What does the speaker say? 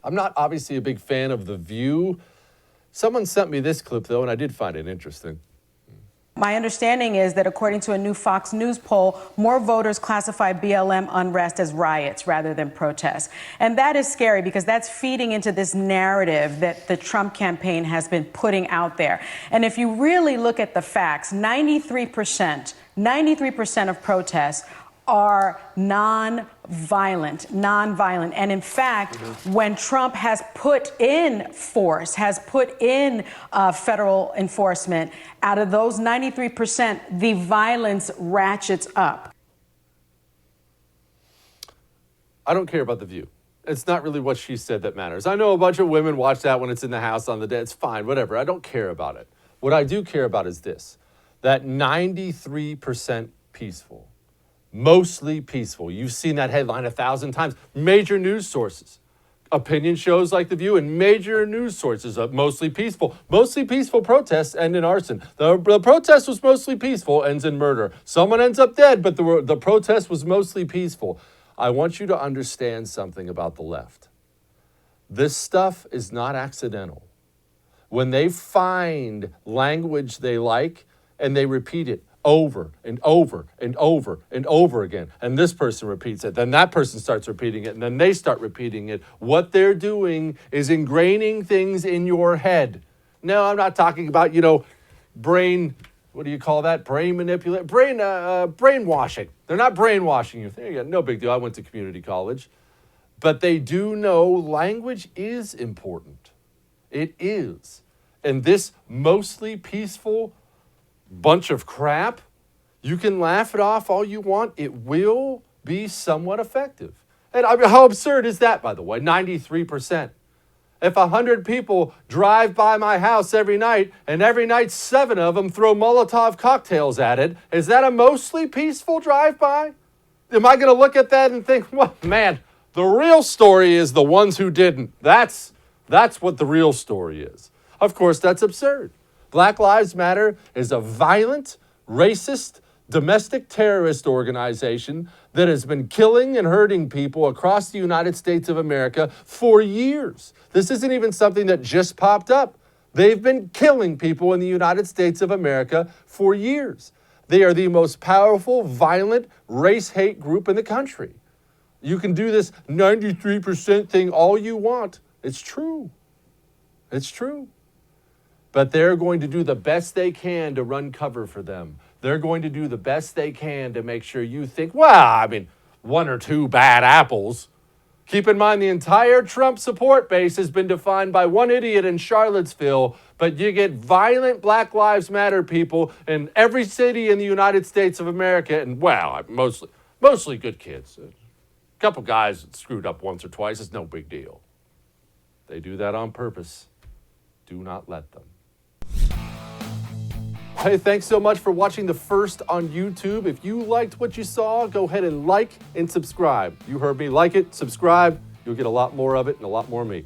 I'm not obviously a big fan of The View. Someone sent me this clip, though, and I did find it interesting. My understanding is that according to a new Fox News poll, more voters classify BLM unrest as riots rather than protests. And that is scary because that's feeding into this narrative that the Trump campaign has been putting out there. And if you really look at the facts, 93% of protests are nonviolent. And in fact, when Trump has put in force, has put in federal enforcement, out of those 93%, the violence ratchets up. I don't care about The View. It's not really what she said that matters. I know a bunch of women watch that when it's in the house on the day. It's fine, whatever. I don't care about it. What I do care about is this, that 93% peaceful. Mostly peaceful. You've seen that headline 1,000 times. Major news sources, opinion shows like The View, and major news sources of mostly peaceful. Mostly peaceful protests end in arson. The protest was mostly peaceful, ends in murder. Someone ends up dead, but the protest was mostly peaceful. I want you to understand something about the left. This stuff is not accidental. When they find language they like and they repeat it over and over and over and over again, and this person repeats it, then that person starts repeating it, and then they start repeating it. What they're doing is ingraining things in your head. No, I'm not talking about, brain, what do you call that? Brainwashing. They're not brainwashing you. There you go. No big deal. I went to community college. But they do know language is important. It is. And this mostly peaceful bunch of crap, you can laugh it off all you want. It will be somewhat effective. And I mean, how absurd is that, by the way? 93%. If 100 people drive by my house every night, and every night 7 of them throw Molotov cocktails at it, is that a mostly peaceful drive-by? Am I going to look at that and think, well, man, the real story is the ones who didn't. That's what the real story is. Of course, that's absurd. Black Lives Matter is a violent, racist, domestic terrorist organization that has been killing and hurting people across the United States of America for years. This isn't even something that just popped up. They've been killing people in the United States of America for years. They are the most powerful, violent, race-hate group in the country. You can do this 93% thing all you want. It's true. It's true. But they're going to do the best they can to run cover for them. They're going to do the best they can to make sure you think, well, I mean, 1 or 2 bad apples. Keep in mind the entire Trump support base has been defined by one idiot in Charlottesville, but you get violent Black Lives Matter people in every city in the United States of America, and well, mostly good kids. A couple guys that screwed up once or twice is no big deal. They do that on purpose. Do not let them. Hey, thanks so much for watching The First on YouTube. If you liked what you saw, go ahead and like and subscribe. You heard me. Like it, subscribe. You'll get a lot more of it and a lot more of me.